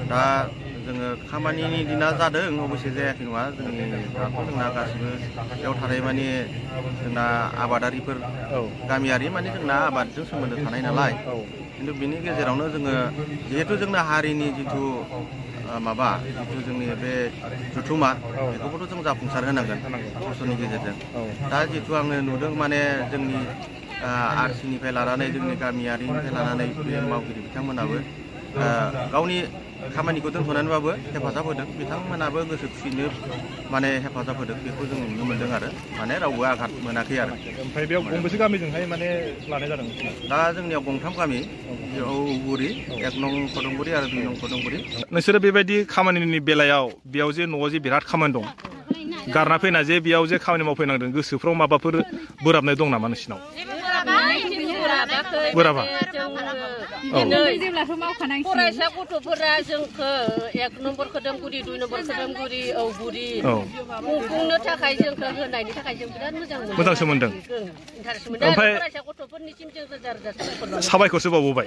दा जोङो खामानिनि दिना जादों अबयसे जायाखै नङा जोंनि दाथ' जोंना गासिबो बेयाव थानाय माने जोंना आबादारिफोर गामियारि माने जोंना आबादजों सोमोन्दो थानाय नालाय खिन्थु बिनि गेजेरावनो जोङो जिहेथु जोंना हारिनि जिथु माबा जिथु जोंनि बे जुथुमा बेखौबोथ' जों जाफुंसार होनांगोन असमनि गेजेरजों दा जिथु आङो नुदों माने जोंनि आरसिनिफ्राय लानानै जोंनि गामियारिनिफ्राय लानानै बे मावगिरि बिथांमोनाबो गावनि खामानिखौ दोनथ'नानैबाबो हेफाजाब होदों बिथांमोनाबो गोसो खुसिनो माने हेफाजाब होदों बेखौ जों नुनो मोन्दों आरो माने रावबो आघात मोनाखै आरो ओमफ्राय बेयाव गंबेसे गामिजोंहाय माने लानाय जादों दा जोंनियाव गंथाम गामि औगुरि 1 नं खदमगुरि आरो 2 नं खदमगुरि नोंसोरो बेबायदि खामानिनि बेलायाव बेयाव जे न'आव जे बिराद खामानि दं गारना फैना जे बेयाव जे खामानि मावफैनांदों गोसोफ्राव माबाफोर बोराबनाय दं नामा नोंसिनाव बोराबा फरायसा गथ'फोरा जोंखौ 1 नम्बर खदमगुरि 2 नम्बर खदमगुरि औगुरि खुंफुंनो थाखाय जोंखौ होनायनि थाखाय जों बिराद मोजांसो मोनदों ओमफ्राय फरायसा गथ'फोरनिसिम जों रोजा साबायखरसो बावबाय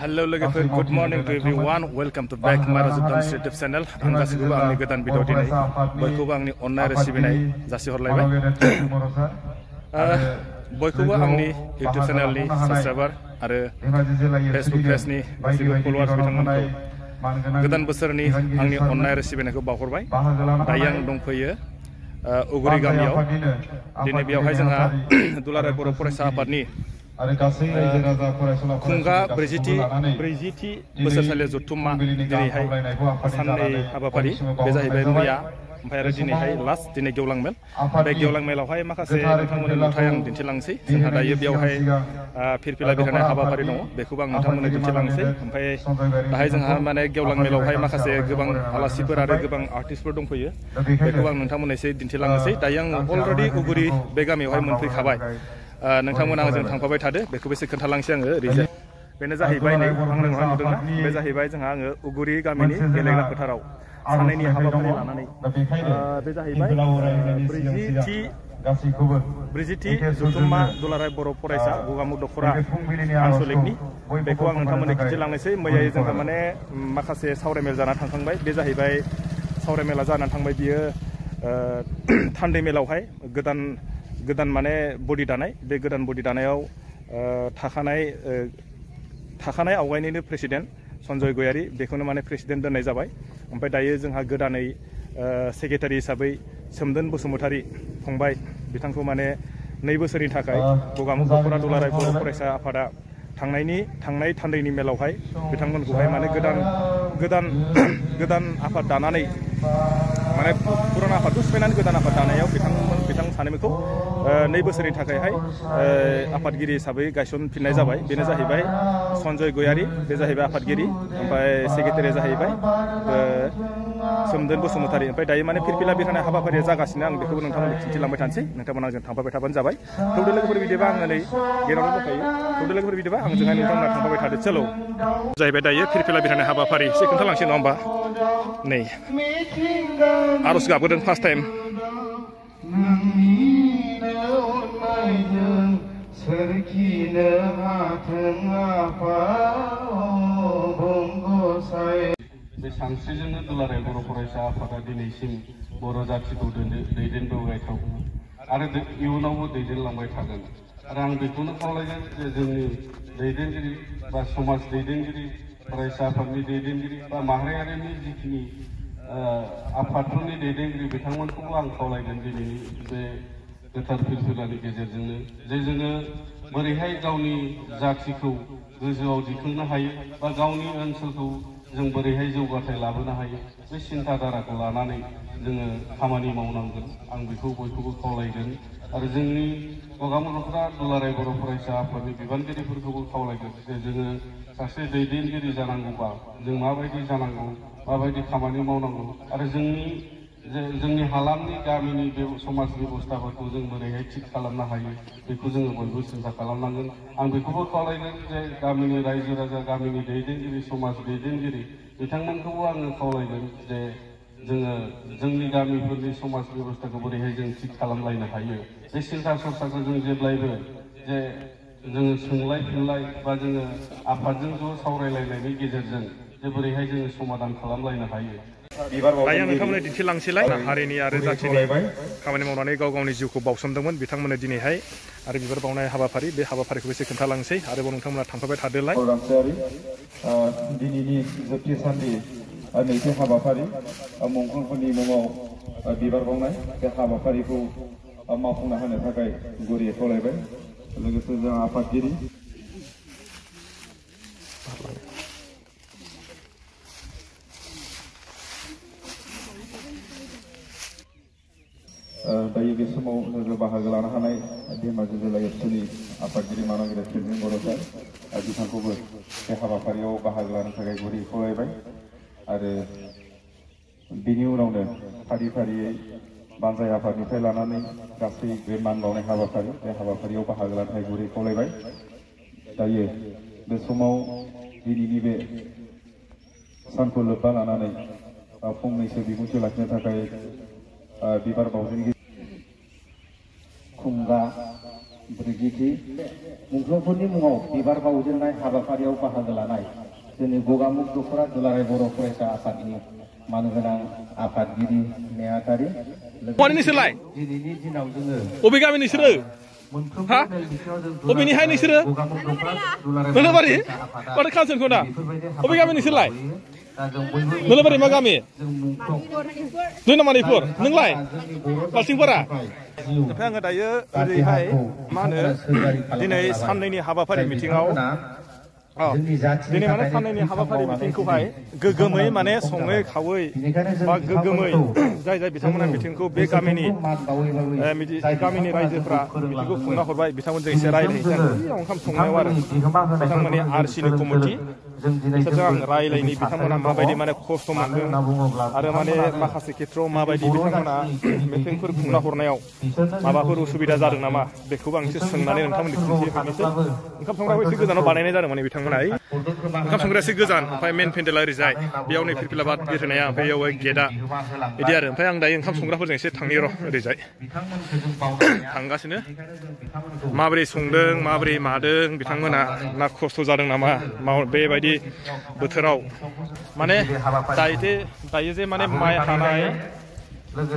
हेलो लोगोफोर good morning to everyone welcome to back my राजुदान यूट्यूब चैनल आं गासिबो आंनि गोदान भिडिअ दिनै बयखौबो आंनि अननाय आरो सिबिनाय जासिहरलायबाय बयखौबो आंनि यूट्यूब चैनलनि साबस्क्राइबार आरो फेसबुक पेजनि गासिबो फलोवार्स बिथांमोनखौ गोदान बोसोरनि आंनि अननाय आरो सिबिनायखौ बावहरबाय दायो आं दंफैयो उगुरि गामियाव दिनै बेयावहाय जोंहा दुलाराय बर' फरायसा आफादनि खुंगा 40थि बोसोरसालि जथुम्मा दिनैहाय साननै हाबाफारि बे जाहैबाय मैया ओमफ्राय आरो दिनैहाय लास्ट दिनै गेवलां मेल बे गेवलां मेलावहाय माखासे नोंथांमोननो नुथाय आं दिन्थिलांसै जोंहा दायो बेयावहाय फिरफिला बिरहोनाय हाबाफारि दङ बेखौबो आं नोंथांमोननो दिन्थिलांसै ओमफ्राय दाहाय जोंहा माने गेवलां मेलावहाय माखासे गोबां आलासिफोर आरो गोबां आर्टिस्टफोर दंफैयो बेखौ आं नोंथांमोननो एसे दिन्थिलांनोसै दायो आं अलरेडि उगुरि बे गामियावहाय मोनफैखाबाय नोंथांमोना आंजों थांफाबाय थादो बेखौबो एसे खोन्थालांसै आङो ओरैजाय बेनो जाहैबाय नै आं नोंहा नुदोंना बे जाहैबाय जोंहा आङो उगुरि गामिनि गेलेग्रा फोथाराव सानैनि हाबाफारि लानानै बे जाहैबाय 40थि जथुम्मा दुलाराय बर' फरायसा गगामुग दख'रा आनसलिकनि बेखौ आं नोंथांमोननो खिन्थिलांनोसै मैया जोंहा माने माखासे सावरायमेल जाना थांखांबाय बे जाहैबाय सावरायमेला जानानै थांबाय बियो थान्दै मेलावहाय गोदान माने बडि दानाय बे गोदान बडि दानायाव थाखानाय आवगायनिनो प्रेसिडेन्ट सन्जय गयारि बेखौनो माने प्रेसिडेन्ट दोननाय जाबाय ओमफ्राय दायो जोंहा गोदानै सेक्रेटारि हिसाबै सोमदोन बसुमतारी फंबाय बिथांखौ माने 2 बोसोरनि थाखाय गगामुग दख'रा दुलाराय बर' फरायसा आफादा थांनाय थान्दैनि मेलावहाय बिथांमोनखौहाय माने गोदान आफाद दानानै माने पुराना आफादखौ सिफायनानै गोदान आफाद दानायाव बिथां सानैमोनखौ 2 बोसोरनि थाखायहाय आफादगिरि हिसाबै गायसनफिननाय जाबाय बेनो जाहैबाय सन्जय गयारि बे जाहैबाय आफादगिरि ओमफ्राय सेक्रेटारिया जाहैबाय सोमदोन बसुमतारी ओमफ्राय दायो माने फिरफिला बिरहोनाय हाबाफारिया जागासिनो आं बेखौबो नोंथांमोननो खिन्थिलांबाय थानोसै नोंथांमोना आंजों थांफाबाय थाबानो जाबाय थौदो लोगोफोर बिदिबा आङो नै गेटआवनो दंखायो थौदो लोगोफोर बिदिबा आंजोंहाय नोंथांमोना थांफाबाय थादो चलो जाहैबाय दायो फिरफिला बिरहोनाय हाबाफारि एसे खोन्थालांसै नङा होमबा नै आर'ज गाबोदों फार्स्ट टाइम बे सानस्रिजोंनो दुलाराय बर' फरायसा आफादा दिनैसिम बर' जाथिखौ दैदेनबोबाय थागोन आरो इयुनावबो दैदेनलांबाय थागोन आरो आं बेखौनो खावलायगोन जे जोंनि दैदेनगिरि बा समाज दैदेनगिरि फरायसा आफादनि दैदेनगिरि बा माहारियारिनि जिखिनि आफादफोरनि दैदेनगिरि बिथांमोनखौबो आं खावलायगोन दिनैनि बे गोथार फिरफिलानि गेजेरजोंनो जे जोङो बोरैहाय गावनि जाथिखौ गोजौआव दिखांनो हायो बा गावनि ओनसोलखौ जों बोरैहाय जौगाथाय लाबोनो हायो बे सिन्ताधाराखौ लानानै जोङो खामानि मावनांगोन आं बेखौ बयखौबो खावलायगोन आरो जोंनि गगामुग दख'रा दुलाराय बर' फरायसा आफादनि बिबानगिरिफोरखौबो खावलायगोन जे जोङो सासे दैदेनगिरि जानांगौबा जों माबायदि जानांगौ माबायदि खामानि मावनांगौ आरो जोंनि हालामनि गामिनि बे समाज बेबस्थाफोरखौ जों बोरैहाय थिग खालामनो हायो बेखौ जोङो बयबो सिन्था खालामनांगोन आं बेखौबो खावलायगोन जे गामिनि रायजो राजा गामिनि दैदेनगिरि समाज दैदेनगिरि बिथांमोनखौबो आङो खावलायगोन जे जोङो जोंनि गामिफोरनि समाज बेबस्थाखौ बोरैहाय जों थिग खालामलायनो हायो बे सिन्था सरसाखौ जों जेब्लायबो जे जोङो सोंलाय फिनलाय बा जोङो आफादजों ज' सावरायलायनायनि गेजेरजों जे बोरैहाय जोङो समाधान खालामलायनो हायो। दायो नोंथांमोननो दिन्थिलांसैलाय हारिनि आरो जाथिनि खामानि मावनानै गाव गावनि जिउखौ बावसोमदोंमोन बिथांमोननो दिनैहाय आरो बिबार बावनाय हाबाफारि बे हाबाफारिखौ एसे खोन्थालांसै आरोबाव नोंथांमोना थांफाबाय थादोलाय। दिनैनि जोबथि साननि नैथि हाबाफारि मुंख्लंफोरनि मुङाव बिबार बावनाय बे हाबाफारिखौ मावफुंना होनो थाखाय गुरैयै खावलायबाय। लोगोसे जों आफादगिरि दायो बे समाव जों बाहागो लानो हानाय धेमाजि जिल्ला एबसुनि आफादगिरि मानगिरि सिरजिं बर' सार बिथांखौबो बे हाबाफारियाव बाहागो लानो थाखाय गुरैयै खावलायबाय। आरो बिनि उनावनो फारि फारियै बानजाय आफादनिफ्राय लानानै गासै बे मान बावनाय हाबाफारि बे हाबाफारियाव बाहागो लानो थाखाय गुरैयै खावलायबाय। दायो बे समाव दिनैनि बे सानखौ लोब्बा लानानै फंनैसो बिबुंथि लाखिनो थाखाय बिबार बावजेनगिरि खुंगा ब्रैजिथि मुंख्लंफोरनि मुङाव बिबार बावजेननाय हाबाफारियाव बाहागो लानाय जोंनि गगामुख दख'रा दुलाराय बर' फरायसा आफादनि मानगोनां आफादगिरि नेहाथारि दिनैनि दिनाव जोङो अबे गामि नोंसोरो हा अबेनिहाय नोंसोरो नोलोबारि माथो कानसेनखौ दा अबे गामि नोंसोरलाय नोलोबारि मा गामि दुइ नाम्बारनिफोर नोंलाय बाल्थिंपारा। ओमफ्राय आङो दायो ओरैहाय मा होनो दिनै साननैनि हाबाफारि मिथिङाव दिनै माने साननैनि हाबाफारि मिथिंखौहाय गोग्गोमै माने सङै खावै बा गोग्गोमै जाय जाय बिथांमोना मिथिंखौ बे गामिनि रायजोफ्रा मिथिंखौ खुंना हरबाय बिथांमोनजों एसे रायलायनोसै ओंखाम संनायाव आरो बिथांमोननि आरसिनि कमिटि बिसोरजों आं रायलायनि बिथांमोना माबायदि माने खस्थ' मोनदों आरो माने माखासे खेथ्रआव माबायदि बिथांमोना मिथिंफोर खुंना हरनायाव माबाफोर उसुबिदा जादों नामा बेखौबो आं एसे सोंनानै नोंथांमोननि दिन्थिहरनोसै। ओंखाम संग्राखौ एसे गोजानाव बानायनाय जादों माने बिथांमोना ओंखाम संग्राया एसे गोजान ओमफ्राय मेन पेन्डेला ओरैजाय बेयाव नै फिरफिला बाद गेट होनाया ओमफ्राय बेयावहाय गेटआ बिदि आरो ओमफ्राय आं दायो ओंखाम संग्राफोरजों एसे थांनि र' ओरैजाय थांगासिनो माबोरै संदों माबोरै मादों बिथांमोना ना खस्थ' जादों नामा बेबायदि बोथोराव माने दायो जे माने माइ हानाय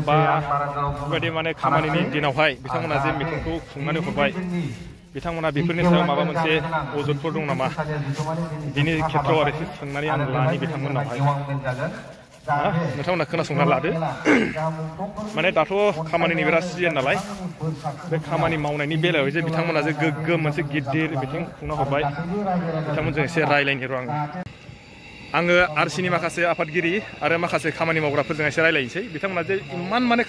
बा बेबायदि माने खामानिनि दिनावहाय बिथांमोना जे मिटिंखौ खुंनानै हरबाय बिथांमोना बेफोरनि सायाव माबा मोनसे अजदफोर दं नामा बिनि खेथ्रआव आरो एसे सोंनानै आं लानि बिथांमोननावहाय नोंथांमोना खोनासंना लादो। माने दाथ' खामानिनि बिराद सिजोन नालाय बे खामानि मावनायनि बेलायाव जे बिथांमोना जे गोग्गोम मोनसे गिदिर मिटिं खुंना हरबाय बिथांमोनजों एसे रायलायनि र' आङो आरसिनि माखासे आफादगिरि आरो माखासे खामानि मावग्राफोरजों एसे रायलायनोसै बिथांमोना जे इमान माने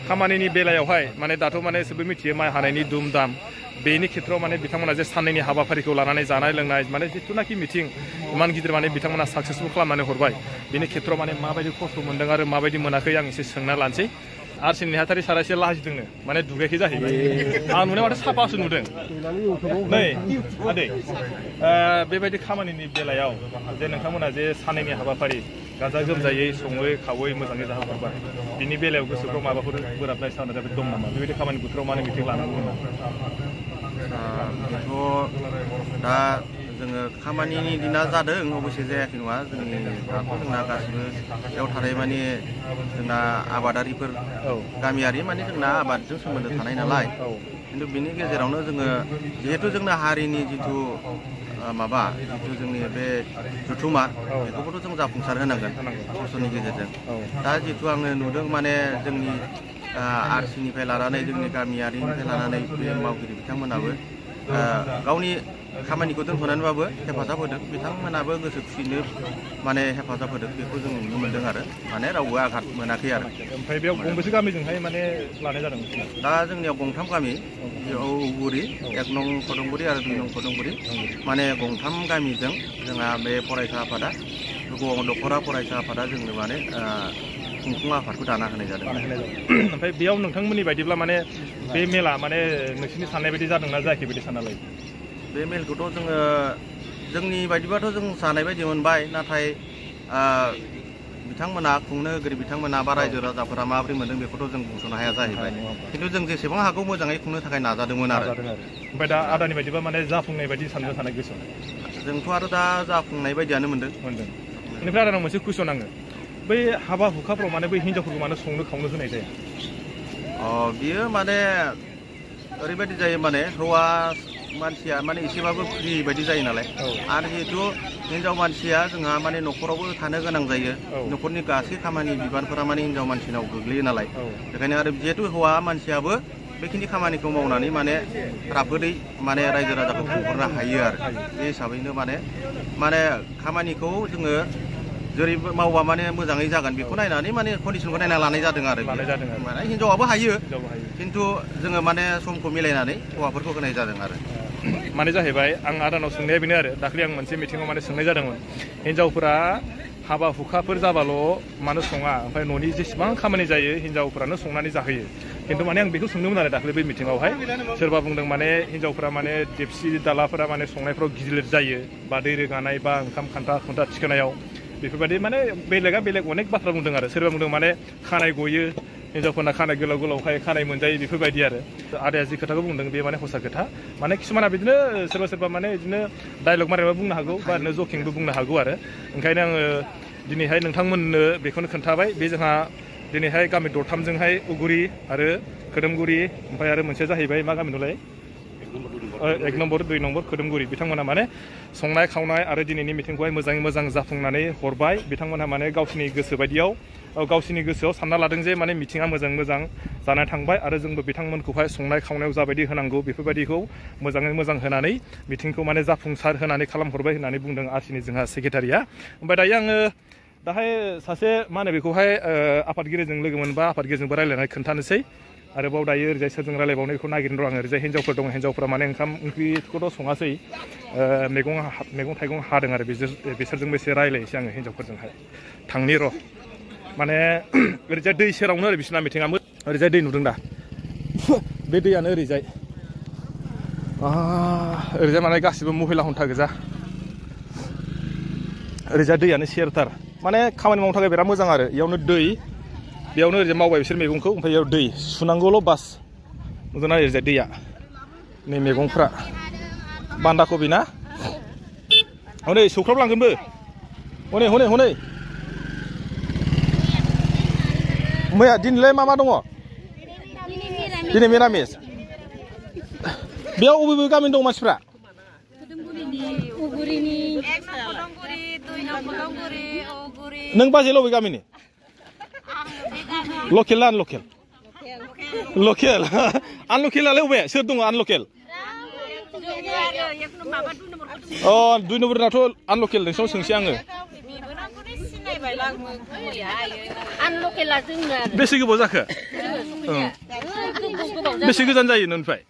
खामानिनि बेलायावहाय माने दाथ' माने सोबबो मिथियो माइ हानायनि दुम दाम बेनि खेथ्रआव माने बिथांमोना जे साननैनि हाबाफारिखौ लानानै जानाय लोंनाय माने जिथुनाखि मिटिं इमान गिदिर माने बिथांमोना साक्सेसफुल खालामनानै हरबाय बेनि खेथ्रआव माने माबायदि खस्थ' मोनदों आरो माबायदि मोनाखै आं एसे सोंना लानोसै। आरसिनि नेहाथारि सारा एसे लाजिदोंनो माने दुगैयाखै जाहैबाय आं नुनाय माथो साफासो नुदों नै आदै बेबायदि खामानिनि बेलायाव जे नोंथांमोना जे साननैनि हाबाफारि गाजा गोमजायै सङै खावै मोजाङै जाहोहरबाय बिनि बेलायाव गोसोफ्राव माबाफोर बोराबनाय साननाय दं नामा बेबायदि खामानि बोथोराव माने मिटिं लानांगौ नामा? दा जोङो खामानिनि दिना जादों अबयसे जायाखै नङा जोंनि दाथ' जोंना गासिबो बेयाव थानाय माने जोंना आबादारिफोर गामियारि माने जोंना आबादजों सोमोन्दो थानाय नालाय खिन्थु बिनि गेजेरावनो जोङो जिहेथु जोंना हारिनि जिथु जिथु जोंनि बे जुथुमा बेखौबोथ' जों जाफुंसार होनांगोन खस्थ'नि गेजेरजों। दा जिथु आङो नुदों माने जोंनि आरसिनिफ्राय लानानै जोंनि गामियारिनिफ्राय लानानै बे मावगिरि बिथांमोनाबो गावनि खामानिखौ दोनथ'नानैबाबो हेफाजाब होदों बिथांमोनाबो गोसो खुसिनो माने हेफाजाब होदों बेखौ जों नुनो मोन्दों आरो माने रावबो आघात मोनाखै आरो। ओमफ्राय बेयाव गंबेसे गामिजोंहाय माने लानाय जादों? दा जोंनियाव गंथाम गामि औगुरि 1 नं खदमगुरि आरो 2 नं खदमगुरि माने गंथाम गामिजों जोंहा बे फरायसा आफादा दख'रा फरायसा आफादा जोंनो माने खुंफुं आफादखौ दाना होनाय जादों। ओमफ्राय बेयाव नोंथांमोननि बायदिब्ला माने बे मेला माने नोंसिनि साननाय बायदि जादोंना जायाखै बायदि सानना लायो? बे मेलखौथ' जोंनि बायदिबाथ' जों सानाय बायदि मोनबाय नाथाय बिथांमोना खुंनो होगिरि बिथांमोना बा रायजो राजाफोरा माबोरै मोनदों बेखौथ' जों बुंस'नो हाया जाहैबाय खिन्थु जों जेसेबां हागौ मोजाङै खुंनो थाखाय नाजादोंमोन आरो। ओमफ्राय दा आदानि बायदिबा माने जाफुंनाय बायदि साननो थानाय गोसो जोंथ' आरो दा जाफुंनाय बायदियानो मोनदों। बेनिफ्राय आरो मोनसे कुइसन आङो बै हाबा हुखाफ्राव माने बै हिन्जावफोरखौ माने संनो खावनो होनाय जाया? बियो माने ओरैबायदि जायो माने हौवा मानसिया माने एसेबाबो फ्रि बायदि जायो नालाय आरो जिहेतु हिन्जाव मानसिया जोंहा माने न'खरावबो थानो गोनां जायो न'खरनि गासै खामानि बिबानफोरा माने हिन्जाव मानसिनाव गोग्लैयो नालाय बेखायनो आरो जिहेतु हौवा मानसियाबो बेखिनि खामानिखौ मावनानै माने राफोदै माने रायजो राजाखौ खुंहरनो हायो आरो बे हिसाबैनो माने खामानिखौ जोङो जेरै मावबा माने मोजाङै जागोन बेखौ नायनानै माने कन्डिसनखौ नायना लानाय जादों आरो माने हिन्जावाबो हायो खिन्थु जोङो माने समखौ मिलायनानै हौवाफोरखौ होनाय जादों आरो माने जाहैबाय आं आदानाव सोंनाया बेनो आरो दाख्लै आं मोनसे मिटिङाव माने सोंनाय जादोंमोन हिन्जावफोरा हाबा हुखाफोर जाबाल' मानो सङा ओमफ्राय न'नि जेसेबां खामानि जायो हिन्जावफोरानो संनानै जाहोयो खिन्थु माने आं बेखौ सोंदोंमोन आरो दाख्लै बै मिटिङावहाय सोरबा बुंदों माने हिन्जावफोरा माने देबसि दालाफोरा माने संनायफ्राव गिलिर जायो बा दै रोगानाय बा ओंखाम खान्था थिखोनायाव बेफोरबायदि माने बेलेगा बेलेग अनेक बाथ्रा बुंदों आरो सोरबा बुंदों माने खानाय गयो हिन्जावफोरना खानाय गोलाव गोलावखाय खानाय मोनजायो बेफोरबायदि आरो आदाया जि खोथाखौ बुंदों बे माने हसा खोथा माने किसुमाना बिदिनो सोरबा माने बिदिनो डायलग मारिबा बुंनो हागौ बा ओरैनो जकिंबो बुंनो हागौ आरो ओंखायनो आङो दिनैहाय नोंथांमोननो बेखौनो खोन्थाबाय बे जोंहा दिनैहाय गामि दरथामजोंहाय उगुरि आरो खोदोमगुरि ओमफ्राय आरो मोनसे जाहैबाय मा गामि दंलाय 1 नम्बर 2 नम्बर खोदोमगुरि बिथांमोना माने संनाय खावनाय आरो दिनैनि मिटिंखौहाय मोजाङै मोजां जाफुंनानै हरबाय बिथांमोनहा माने गावसिनि गोसो बायदियाव गावसिनि गोसोआव सानना लादों जे माने मिटिङा मोजां जानानै थांबाय आरो जोंबो बिथांमोनखौहाय संनाय खावनायाव जाबायदि होनांगौ बेफोरबायदिखौ मोजाङै मोजां होनानै मिटिंखौ माने जाफुंसार होनानै खालामहरबाय होननानै बुंदों आरसिनि जोंहा सेक्रेटारिया ओमफ्राय दायो आङो दाहाय सासे मा होनो बेखौहाय आफादगिरिजों लोगो मोनबा आफादगिरिजोंबो रायज्लायनानै खोन्थानोसै आरोबाव दायो ओरैजाय सोरजों रायलायबावनायखौ नागिरनो दं आङो ओरैजाय हिन्जावफोर दं हिन्जावफोरा माने ओंखाम ओंख्रिखौथ' सङासै मैगं थाइगं हादों आरो बिसोरजोंबो एसे रायलायनोसै आङो हिन्जावफोरजोंहाय थांनि र' माने ओरैजाय दै सेरावनो आरो बिसोरना मिटिङा ओरैजाय दै नुदों दा बे दैयानो ओरैजाय माने गासिबो महिला हन्था गोजा ओरैजाय दैयानो सेरथार माने खामानि मावनो थाखाय बिराद मोजां आरो इयावनो दै बेयावनो ओरैजाय मावबाय बिसोर मैगंखौ ओमफ्राय इयाव दै सुनांगौल' बास नुदोंना ओरैजाय दैया नै मैगंफ्रा बान्दा कबि ना हनै सौख्राबलांगोनबो हनै मैया दिनैलाय मा दङ दिनै मिरामिस बेयाव अबे गामिनि दं मानसिफ्रा नों बाजै बबे गामिनि लकेल आनलकेल आनलकेलालाय बबे सोर दङ आनलकेल 2 नम्बरनाथ' आनलकेल नोंसिनाव सोंसै आङो बेसे गोबाव जाखो बेसे गोजान जायो नोंनिफ्राय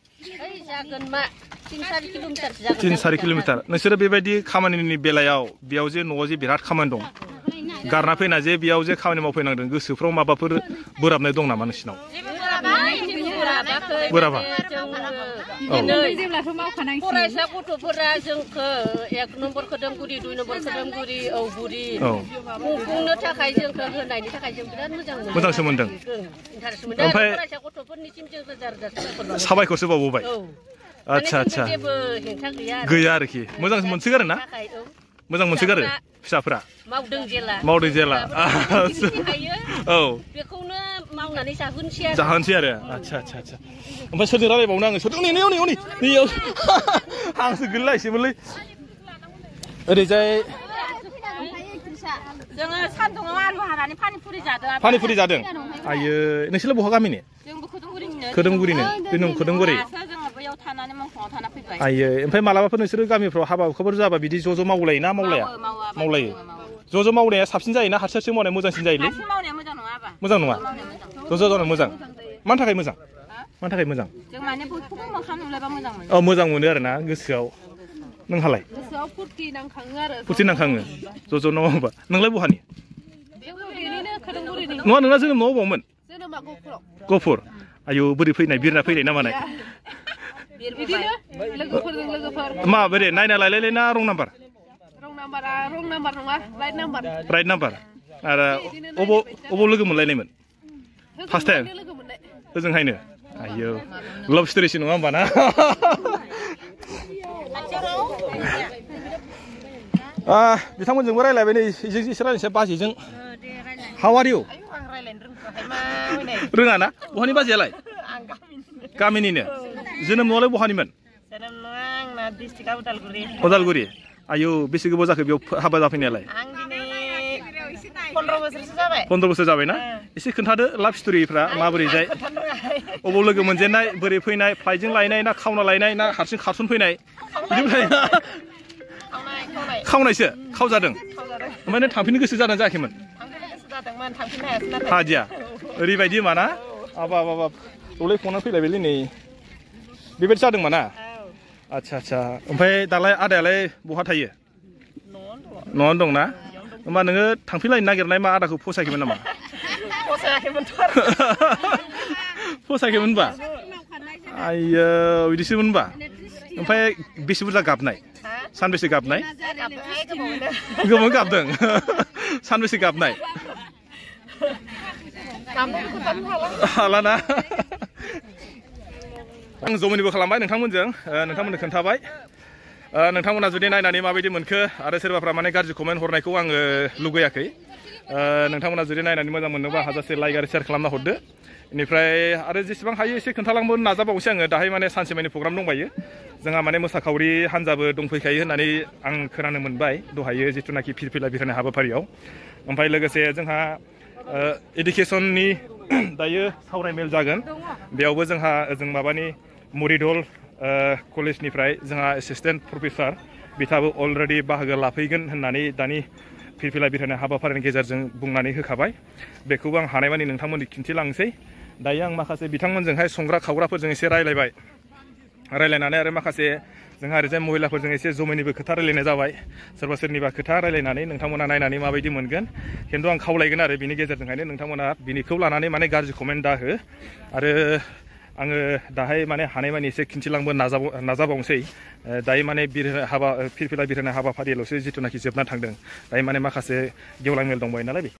3-4 किल'मिटार नोंसोरो बेबायदि खामानिनि बेलायाव बेयाव जे न'आव जे बिराद खामानि दं गारना फैना जे बेयाव जे खामानि मावफैनांदों गोसोफ्राव माबाफोर बोराबनाय दं नामा नोंसिनाव बोराबा फरायसा गथ'फोरा जोंखौ 1 नम्बर खोदोमगुरि 2 नम्बर खोदोमगुरि औगुरि खुंफुंनो थाखाय जोंखौ होनायनि थाखाय जों बिराद मोजांसो मोनदों ओमफ्राय फरायसा गथ'फोरनिसिम जों रोजा साबायखरसो बावबाय आच्छा गैया आरोखि मोजां मोनसोगारो ना मोजां मोनसोगारो फिसाफोरा मावदों जेला औ बेखौनो मावनानै जाहोनोसै आरो आच्छा ओमफ्राय सोरजों रायलायबावनो आङो सोरजों नैयाव आंसो गोलैलायसैमोनलै ओरैजाय जोङो सान्दुङाव आलु हानानै पानिपुरि जादों आयो नोंसोरलाय बहा गामिनि खोदोमगुरिनो खोदोमगुरि आयो ओमफ्राय मालाबाफोर नोंसोरो गामिफ्राव हाबा हुखाफोर जाबा बिदि ज' मावलायो ना मावलायो ज' मावनाया साबसिन जायोना हारसिं मावनाया मोजांसिन जायोलै मोजां नङा ज' जानो मोजां मानि थाखाय मोजां औ मोजां मोनो आरोना गोसोआव नोंहालाय फुरथि नांखाङो ज' मावोबा नोंलाय बहानि नङा नोंना जोनोम न'आव बावमोन गफुर आयौ बोरै फैनाय बिरना फैनाय ना मानाय मा बोरै नायना लायलाय ना रं नाम्बार राइट नाम्बार आरो अबाव लोगो मोनलायनायमोन फार्स्ट टाइम ओजोंहायनो आयौ लाभ स्ट'रिसो नङा होमबा ना बिथांमोनजोंबो रायलायबाय नै इजों एसे रायलायनोसै बाजैजों हाउ आर इउ रोङा ना बहानि बाजैयालाय गामिनिनो जोनोम न'आलाय बहानिमोन उदालगुरि आयौ बेसे गोबाव जाखो बेयाव हाबा जाफैनायालाय 15 बोसोर जाबाय ना एसे खोन्थादो लाभ स्ट'रिफ्रा माबोरै जाय अबाव लोगो मोनजेननाय बोरै फैनाय फ्लाइटजों लायनाय ना खावना लायनाय ना हारसिं खारसन फैनाय बिदिनो खावनायसो खावजादों ओमफ्राय नों थांफिननो गोसो जादों जायाखैमोन हादिया ओरैबायदि माना आबाब दौलाय फनानै फैलायबायलै नै बेबायदि जादों माना आच्छा ओमफ्राय दालाय आदायालाय बहा थायो न'आवनो दंना होमबा नोङो थांफिनलायनो नागिरनाय मा आदाखौ फसायाखैमोन नामा फसायाखैमोन होनबा आइयो बिदिसोमोन होनबा ओमफ्राय बेसे बुरजा गाबनाय सानबेसे गाबनाय गोबां गाबदों सानबेसे गाबनाय हालाना आं जमिनिबो खालामबाय नोंथांमोनजों नोंथांमोननो खोन्थाबाय नोंथांमोना जुदि नायनानै माबायदि मोनखो आरो सोरबाफ्रा माने गाज्रि कमेन्ट हरनायखौ आङो लुगैयाखै नोंथांमोना जुदि नायनानै मोजां मोनोबा हाजासे लाइक आरो शेयार खालामना हरदो बेनिफ्राय आरो जेसेबां हायो एसे खोन्थालांबावनो नाजाबावसै आङो दाहाय माने सानसेमानि प्रग्राम दंबायो जोंहा माने मोसाखावरि हान्जाबो दंफैखायो होननानै आं खोनानो मोनबाय दहायो जिथुनाखि फिरफिला बिरहोनाय हाबाफारियाव ओमफ्राय लोगोसे जोंहा एडुकेसननि दायो सावरायमेल जागोन बेयावबो जोंहा जों माबानि मरिदल कलेजनिफ्राय जोंहा एसिस्टेन्ट प्रफेसार बिथाङाबो अलरेडि बाहागो लाफैगोन होननानै दानि फिरफिला बिरहोनाय हाबाफारिनि गेजेरजों बुंनानै होखाबाय बेखौबो आं हानायमानि नोंथांमोननो खिन्थिलांसै दायो आं माखासे बिथांमोनजोंहाय संग्रा खावग्राफोरजों एसे रायलायनानै आरो माखासे जोंहा ओरैजाय महिलाफोरजों एसे जमिनिबो खोथा रायलायनाय जाबाय सोरबा सोरनिबा खोथा रायलायनानै नोंथांमोना नायनानै माबायदि मोनगोन खिन्थु आं खावलायगोन आरो बिनि गेजेरजोंहायनो नोंथांमोना बिनिखौ लानानै माने गाज्रि कमेन्ट दाहो आरो आङो दाहाय माने हानायमानि एसे खिन्थिलांबो नाजाबावनोसै दायो माने फिरफिला बिरहोनाय हाबाफारियाल'सो जिथुनाखि जोबना थांदों दायो माने माखासे गेवलां मेल दंबायो नालाय